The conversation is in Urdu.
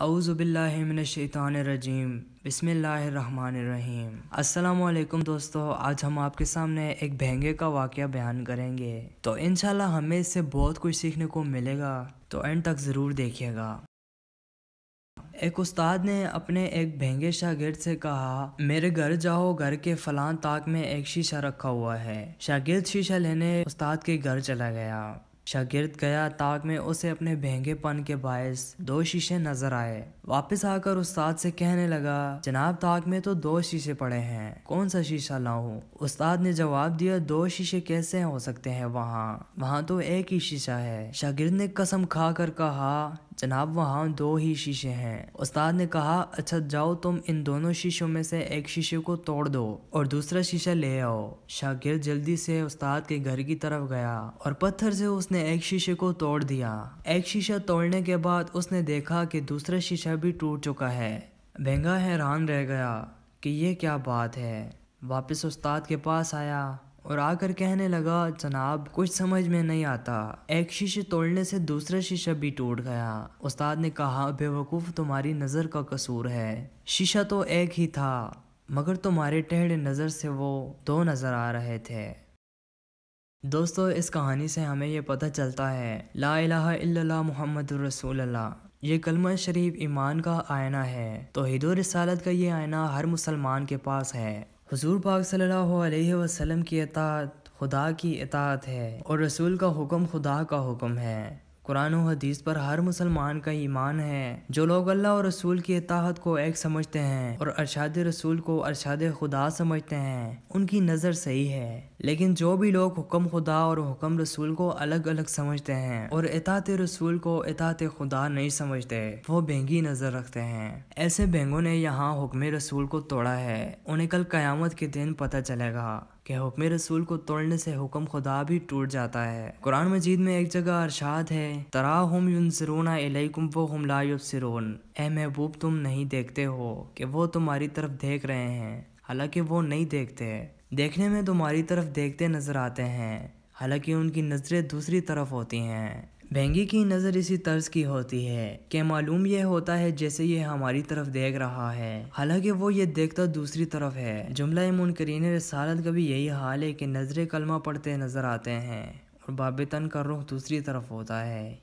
اعوذ باللہ من الشیطان الرجیم بسم اللہ الرحمن الرحیم۔ السلام علیکم دوستو، آج ہم آپ کے سامنے ایک بھینگے کا واقعہ بیان کریں گے، تو انشاءاللہ ہمیں اس سے بہت کچھ سیکھنے کو ملے گا، تو اینڈ تک ضرور دیکھیے گا۔ ایک استاد نے اپنے ایک بھینگے شاگرد سے کہا، میرے گھر جاؤ، گھر کے فلاں طاق میں ایک شیشہ رکھا ہوا ہے۔ شاگرد شیشہ لینے استاد کے گھر چلا گیا۔ شاگرد گیا، طاق میں اسے اپنے بھینگے پن کے باعث 2 شیشے نظر آئے۔ واپس آ کر استاد سے کہنے لگا، جناب طاق میں تو 2 شیشے پڑے ہیں، کون سا شیشہ لاؤں؟ استاد نے جواب دیا، 2 شیشے کیسے ہو سکتے ہیں، وہاں تو ایک ہی شیشہ ہے۔ شاگرد نے قسم کھا کر کہا، جناب وہاں 2 ہی شیشے ہیں۔ استاد نے کہا، اچھا جاؤ تم ان دونوں شیشوں میں سے ایک شیشے کو توڑ دو اور دوسرا شیشہ لے آؤ۔ شاگرد جلدی سے استاد کے گھر کی طرف گیا اور پتھر سے اس نے ایک شیشے کو توڑ دیا۔ ایک شیشہ توڑنے کے بعد اس نے دیکھا کہ دوسرا شیشہ بھی ٹوٹ چکا ہے۔ بھینگا حیران رہ گیا کہ یہ کیا بات ہے۔ واپس استاد کے پاس آیا اور آ کر کہنے لگا، جناب کچھ سمجھ میں نہیں آتا، ایک شیشے توڑنے سے دوسرا شیشہ بھی ٹوٹ گیا۔ استاد نے کہا، بے وقوف تمہاری نظر کا قصور ہے، شیشہ تو ایک ہی تھا مگر تمہارے ٹیڑھے نظر سے وہ 2 نظر آ رہے تھے۔ دوستو اس کہانی سے ہمیں یہ پتہ چلتا ہے، لا الہ الا اللہ محمد الرسول اللہ، یہ کلمہ شریف ایمان کا آئینہ ہے۔ توحید و رسالت کا یہ آئینہ ہر مسلمان کے پاس ہے۔ حضور پاک صلی اللہ علیہ وسلم کی اطاعت خدا کی اطاعت ہے اور رسول کا حکم خدا کا حکم ہے۔ قرآن و حدیث پر ہر مسلمان کا ایمان ہے۔ جو لوگ اللہ اور رسول کی اطاعت کو ایک سمجھتے ہیں اور ارشاد رسول کو ارشاد خدا سمجھتے ہیں، ان کی نظر صحیح ہے، لیکن جو بھی لوگ حکم خدا اور حکم رسول کو الگ الگ سمجھتے ہیں اور اطاعت رسول کو اطاعت خدا نہیں سمجھتے، وہ بھینگی نظر رکھتے ہیں۔ ایسے بھینگوں نے یہاں حکم رسول کو توڑا ہے، انہیں کل قیامت کے دن پتہ چلے گا کہ حکم رسول کو توڑنے سے حکم خدا بھی ٹوٹ جاتا ہے۔ قرآن مجید میں ایک جگہ ارشاد ہے، تراہم ینظرون الیکم وہم لا یبصرون، اے محبوب تم نہیں دیکھتے ہو کہ وہ تمہاری طرف دیکھ رہے ہیں، حالانکہ وہ نہیں دیکھتے، دیکھنے میں تمہاری طرف دیکھتے نظر آتے ہیں، حالانکہ ان کی نظریں دوسری طرف ہوتی ہیں۔ بھینگی کی نظر اسی طرز کی ہوتی ہے کہ معلوم یہ ہوتا ہے جیسے یہ ہماری طرف دیکھ رہا ہے، حالانکہ وہ یہ دیکھتا دوسری طرف ہے۔ جملہ منکرین رسالت کا بھی یہی حال ہے کہ نظریں کلمہ پڑھتے نظر آتے ہیں اور بابتن کا رخ دوسری طرف ہوتا ہے۔